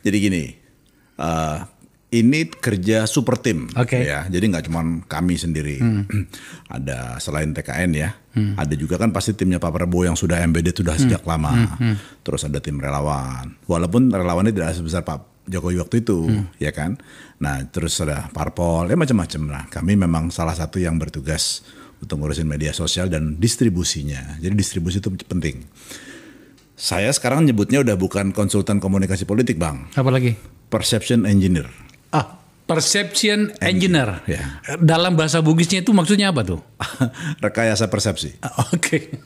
Jadi gini, ini kerja super tim, ya. Jadi nggak cuma kami sendiri. Ada selain TKN ya, ada juga kan pasti timnya Pak Prabowo yang sudah embedded sudah sejak lama. Terus ada tim relawan. Walaupun relawannya tidak sebesar Pak Jokowi waktu itu, ya kan. Nah, terus ada parpol, ya macam-macam. Nah, kami memang salah satu yang bertugas untuk ngurusin media sosial dan distribusinya. Jadi distribusi itu penting. Saya sekarang nyebutnya udah bukan konsultan komunikasi politik, Bang. Apa lagi? Perception engineer. Perception engineer. Ya. Dalam bahasa Bugisnya itu maksudnya apa tuh? Rekayasa persepsi. Oke.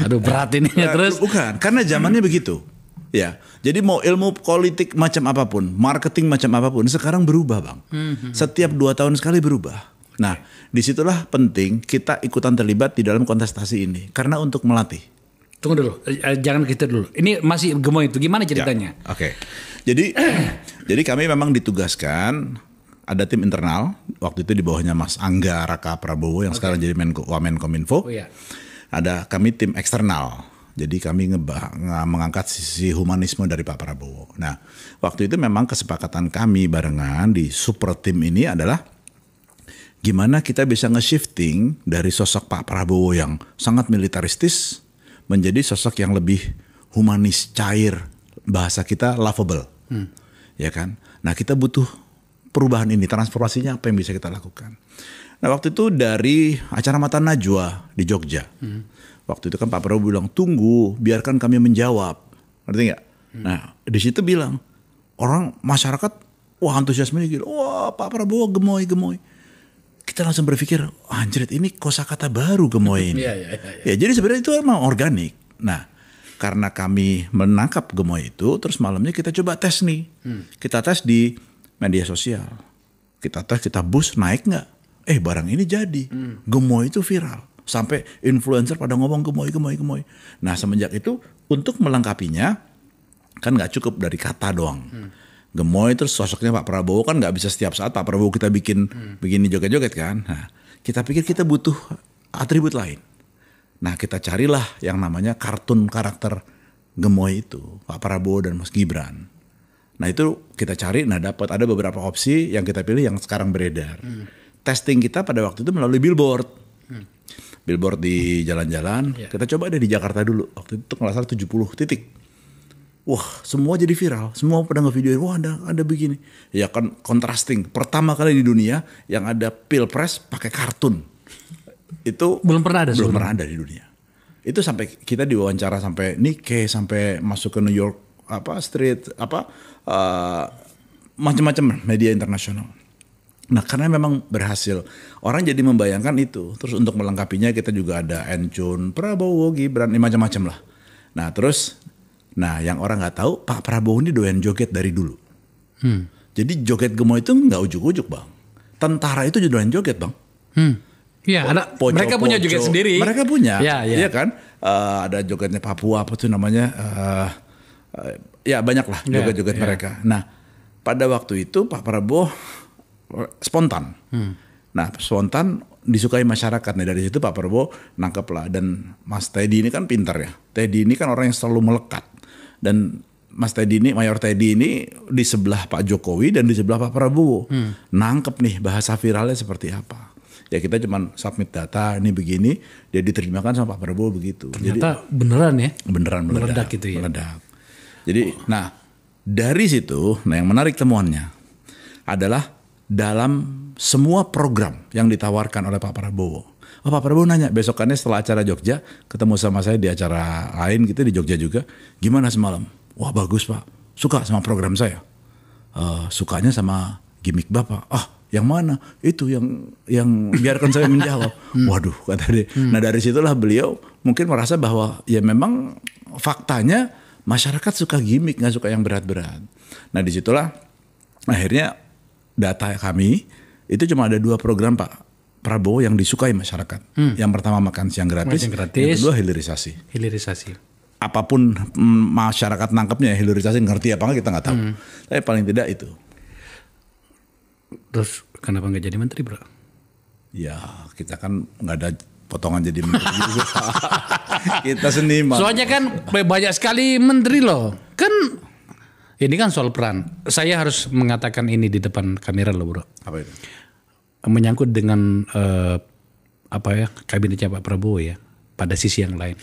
Aduh, berat ini. Terus? Bukan, karena zamannya begitu. Ya, jadi mau ilmu politik macam apapun, marketing macam apapun, sekarang berubah, Bang. Setiap 2 tahun sekali berubah. Nah, disitulah penting kita ikutan terlibat di dalam kontestasi ini, karena untuk melatih. Tunggu dulu, jangan kita dulu. Ini masih gemoy itu, gimana ceritanya? Ya, oke. Jadi kami memang ditugaskan, ada tim internal, waktu itu di bawahnya Mas Angga Raka Prabowo yang sekarang jadi Wamenkominfo. Ada kami tim eksternal. Jadi kami mengangkat sisi humanisme dari Pak Prabowo. Nah, waktu itu memang kesepakatan kami barengan di super tim ini adalah gimana kita bisa nge-shifting dari sosok Pak Prabowo yang sangat militaristis menjadi sosok yang lebih humanis, cair, bahasa kita lovable. Ya kan? Nah, kita butuh perubahan ini, transformasinya apa yang bisa kita lakukan. Nah, waktu itu dari acara Mata Najwa di Jogja. Waktu itu kan Pak Prabowo bilang, tunggu, biarkan kami menjawab. Ngerti nggak? Nah, di situ bilang, orang masyarakat, wah antusiasmenya gitu, wah Pak Prabowo gemoy. Kita langsung berpikir, anjir ini kosakata baru gemoy ini. Ya, jadi sebenarnya itu emang organik. Nah, karena kami menangkap gemoy itu, terus malamnya kita coba tes nih. Kita tes di media sosial. Kita tes, kita boost, naik nggak? Barang ini jadi. Gemoy itu viral. Sampai influencer pada ngomong gemoy. Nah, semenjak itu untuk melengkapinya kan nggak cukup dari kata doang. Gemoy terus sosoknya Pak Prabowo kan nggak bisa setiap saat Pak Prabowo kita bikin begini joget-joget kan. Nah, kita pikir kita butuh atribut lain. Nah, kita carilah yang namanya kartun karakter gemoy itu, Pak Prabowo dan Mas Gibran. Nah, itu kita cari, nah dapat ada beberapa opsi yang kita pilih yang sekarang beredar. Testing kita pada waktu itu melalui billboard. Billboard di jalan-jalan, kita coba deh di Jakarta dulu. Waktu itu nggak salah 70 titik. Wah, semua jadi viral. Semua pada nge-videoin, wah ada begini. Ya kan contrasting. Pertama kali di dunia yang ada pilpres pakai kartun. Itu belum pernah ada di dunia. Itu sampai kita diwawancara sampai Nikkei, sampai masuk ke New York macam-macam media internasional. Nah, karena memang berhasil, orang jadi membayangkan itu. Terus untuk melengkapinya kita juga ada Encun, Prabowo, Gibran, macam-macam lah. Nah, terus, yang orang nggak tahu Pak Prabowo ini doyan joget dari dulu. Jadi joget gemoy itu nggak ujuk-ujuk, Bang. Tentara itu juga doyan joget, Bang. Iya, mereka punya joget sendiri. Mereka punya, iya kan? Ada jogetnya Papua, apa tuh namanya? Ya banyak lah joget-joget mereka. Nah, pada waktu itu Pak Prabowo spontan. Nah, spontan disukai masyarakat. Nah, dari situ Pak Prabowo nangkep lah. Dan Mas Teddy ini kan pintar ya. Teddy ini kan orang yang selalu melekat. Dan Mas Teddy ini, Mayor Teddy ini di sebelah Pak Jokowi dan di sebelah Pak Prabowo. Nangkep nih bahasa viralnya seperti apa. Ya kita cuman submit data, ini begini, dia diterjemahkan sama Pak Prabowo begitu. Ternyata jadi, beneran ya? Beneran meledak gitu ya? Meledak. Jadi, dari situ, yang menarik temuannya adalah dalam semua program yang ditawarkan oleh Pak Prabowo. Pak Prabowo nanya besokannya setelah acara Jogja, ketemu sama saya di acara lain gitu di Jogja juga. Gimana semalam? Wah bagus Pak, suka sama program saya. Sukanya sama gimmick Bapak. Yang mana? Itu yang biarkan saya menjawab. Waduh kata dia. Nah dari situlah beliau mungkin merasa bahwa ya memang faktanya masyarakat suka gimmick, nggak suka yang berat-berat. Nah disitulah akhirnya data kami itu cuma ada 2 program Pak Prabowo yang disukai masyarakat. Yang pertama makan siang gratis, yang kedua hilirisasi. Apapun masyarakat nangkepnya hilirisasi, ngerti apa enggak kita nggak tahu. Tapi paling tidak itu. Terus kenapa nggak jadi menteri, Bro? Ya kita kan nggak ada potongan jadi menteri juga. Kita seniman. Soalnya kan banyak sekali menteri loh. Kan Ini kan soal peran. Saya harus mengatakan ini di depan kamera loh, bro. Apa itu? Menyangkut dengan kabinetnya Pak Prabowo ya. Pada sisi yang lain,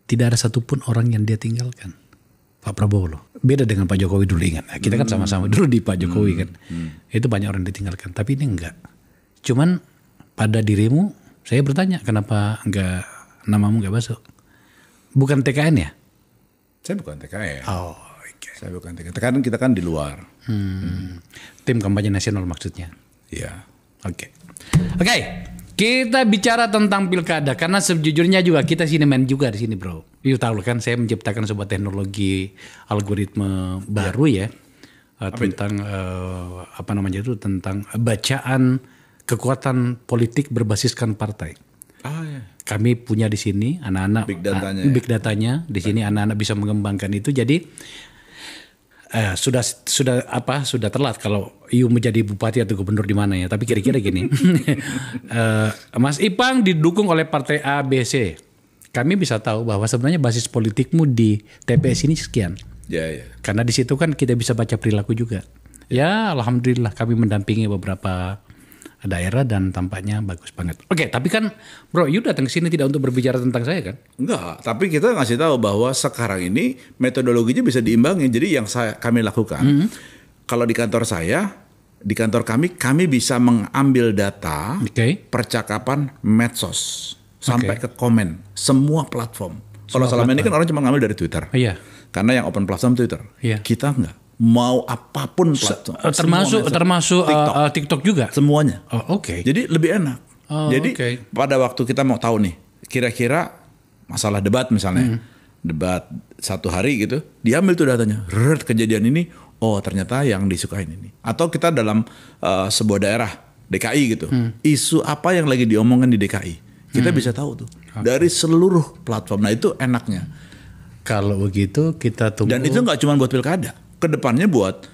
tidak ada satupun orang yang dia tinggalkan. Pak Prabowo loh. Beda dengan Pak Jokowi dulu, ingat. Kita kan sama-sama dulu di Pak Jokowi kan. Itu banyak orang ditinggalkan. Tapi ini enggak. Cuman pada dirimu, saya bertanya kenapa enggak namamu enggak masuk? Bukan TKN ya? Saya bukan TKN. Oh, okay. Saya bukan TKN. TKN kita kan di luar. Tim kampanye nasional maksudnya. Iya. Oke. Kita bicara tentang pilkada karena sejujurnya juga kita sini main juga di sini, bro. You tahu kan saya menciptakan sebuah teknologi algoritma baru ya tentang tentang bacaan kekuatan politik berbasiskan partai. Ya. Kami punya di sini anak-anak big datanya di sini anak-anak bisa mengembangkan itu. Jadi sudah telat kalau you menjadi bupati atau gubernur di mana ya. Tapi kira-kira gini, Mas Ipang didukung oleh partai A, B, C. Kami bisa tahu bahwa sebenarnya basis politikmu di TPS ini sekian. Ya. Karena di situ kan kita bisa baca perilaku juga. Ya, alhamdulillah kami mendampingi beberapa daerah dan tampaknya bagus banget. Oke, tapi kan bro, you datang ke sini tidak untuk berbicara tentang saya kan? Enggak, tapi kita ngasih tahu bahwa sekarang ini metodologinya bisa diimbangi. Jadi yang kami lakukan, kalau di kantor saya, di kantor kami bisa mengambil data percakapan medsos sampai ke komen semua platform. Kalau selama ini kan orang cuma ngambil dari Twitter. Iya. Karena yang open platform Twitter. Iya. Kita enggak. Mau apapun platform. Termasuk TikTok juga? Semuanya. Oh, oke. Jadi lebih enak. Jadi pada waktu kita mau tahu nih, kira-kira masalah debat misalnya, debat 1 hari gitu, diambil tuh datanya, kejadian ini, oh ternyata yang disukain ini. Atau kita dalam sebuah daerah, DKI gitu, isu apa yang lagi diomongin di DKI, kita bisa tahu tuh dari seluruh platform. Nah itu enaknya. Kalau begitu kita tunggu. Dan itu nggak cuma buat pilkada, kedepannya buat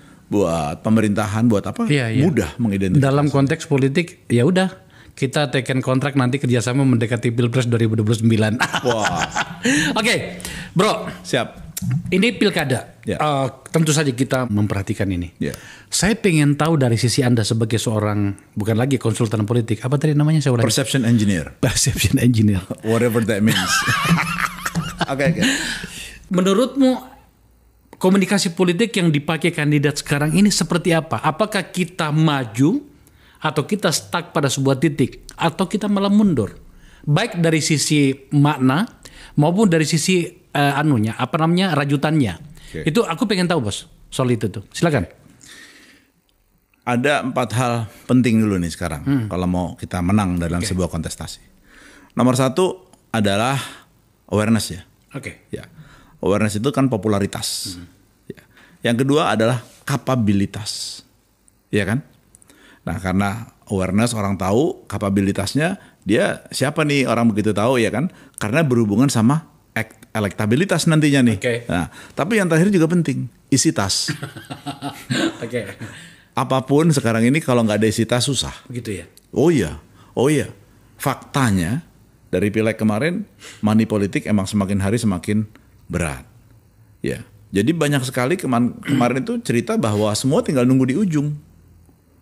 pemerintahan, buat apa, mudah mengidentifikasi. Dalam konteks politik, ya udah kita teken kontrak nanti kerjasama mendekati Pilpres 2029. Wah. Oke, bro. Siap. Ini pilkada. Tentu saja kita memperhatikan ini. Saya pengen tahu dari sisi Anda sebagai seorang, bukan lagi konsultan politik, apa tadi namanya? Perception engineer. Perception engineer. Whatever that means. Oke. Menurutmu komunikasi politik yang dipakai kandidat sekarang ini seperti apa? Apakah kita maju atau kita stuck pada sebuah titik atau kita malah mundur? Baik dari sisi makna maupun dari sisi rajutannya. Itu aku pengen tahu, Bos, soal itu tuh. Silakan. Ada 4 hal penting dulu nih sekarang kalau mau kita menang dalam sebuah kontestasi. Nomor 1 adalah awareness ya. Ya. Awareness itu kan popularitas. Ya. Yang kedua adalah kapabilitas. Ya kan? Nah, karena awareness orang tahu, kapabilitasnya dia siapa nih orang begitu tahu ya kan? Karena berhubungan sama elektabilitas nantinya nih. Nah, tapi yang terakhir juga penting, isi tas. Apapun sekarang ini kalau nggak ada isi tas susah. Begitu ya? Oh iya. Faktanya dari pileg kemarin, money politik emang semakin hari semakin berat. Ya, jadi banyak sekali kemarin itu cerita bahwa semua tinggal nunggu di ujung.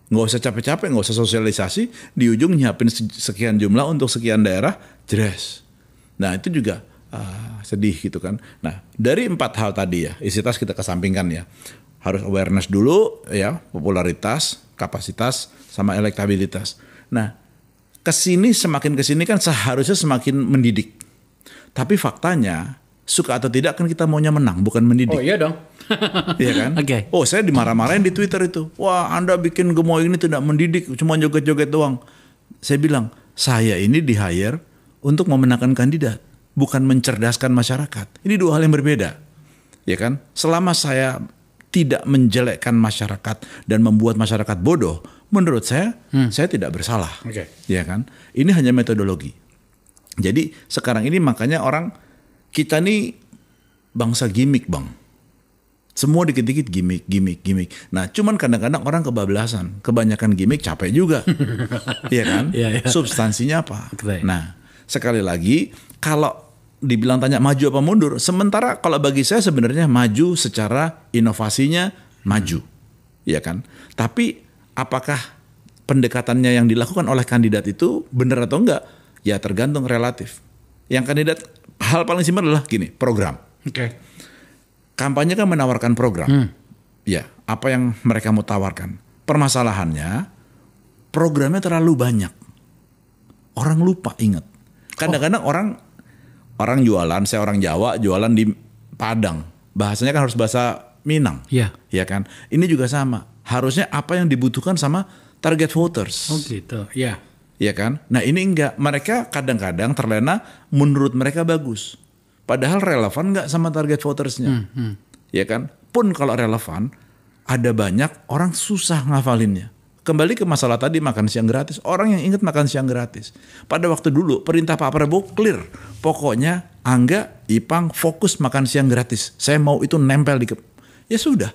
Nggak usah capek-capek, nggak usah sosialisasi, di ujung nyiapin sekian jumlah untuk sekian daerah, jelas. Nah itu juga sedih gitu kan. Nah dari 4 hal tadi ya, isi tas kita kesampingkan ya. Harus awareness dulu ya, popularitas, kapasitas, sama elektabilitas. Nah semakin kesini kan seharusnya semakin mendidik. Tapi faktanya suka atau tidak kan kita maunya menang, bukan mendidik. Oh iya dong. Iya kan? Oh saya dimarah-marahin di Twitter itu. Wah Anda bikin gemoy ini tidak mendidik, cuma joget-joget doang. Saya bilang, saya ini di-hire untuk memenangkan kandidat, bukan mencerdaskan masyarakat. Ini 2 hal yang berbeda. Ya kan? Selama saya tidak menjelekkan masyarakat dan membuat masyarakat bodoh, menurut saya tidak bersalah. Ya kan? Ini hanya metodologi. Jadi sekarang ini makanya kita nih bangsa gimmick, Bang. Semua dikit-dikit gimmick. Nah, cuman kadang-kadang orang kebablasan. Kebanyakan gimmick capek juga. Iya kan? Substansinya apa? Nah, sekali lagi, kalau dibilang tanya maju apa mundur. Sementara kalau bagi saya sebenarnya maju secara inovasinya maju. Ya kan? Tapi apakah pendekatannya yang dilakukan oleh kandidat itu benar atau enggak? Ya tergantung relatif. Yang kandidat, hal paling simpel adalah gini, program. Oke. Kampanye kan menawarkan program. Ya, apa yang mereka mau tawarkan. Permasalahannya, programnya terlalu banyak. Orang lupa ingat. Kadang-kadang orang jualan, saya orang Jawa, jualan di Padang. Bahasanya kan harus bahasa Minang. Iya. Ya kan? Ini juga sama. Harusnya apa yang dibutuhkan sama target voters. Oh gitu, ya. Ya kan? Nah ini enggak. Mereka kadang-kadang terlena menurut mereka bagus. Padahal relevan enggak sama target votersnya. Ya kan? Pun kalau relevan, ada banyak orang susah ngafalinnya. Kembali ke masalah tadi makan siang gratis. Orang yang ingat makan siang gratis. Pada waktu dulu perintah Pak Prabowo clear. Pokoknya Angga, Ipang fokus makan siang gratis. Saya mau itu nempel di ya sudah.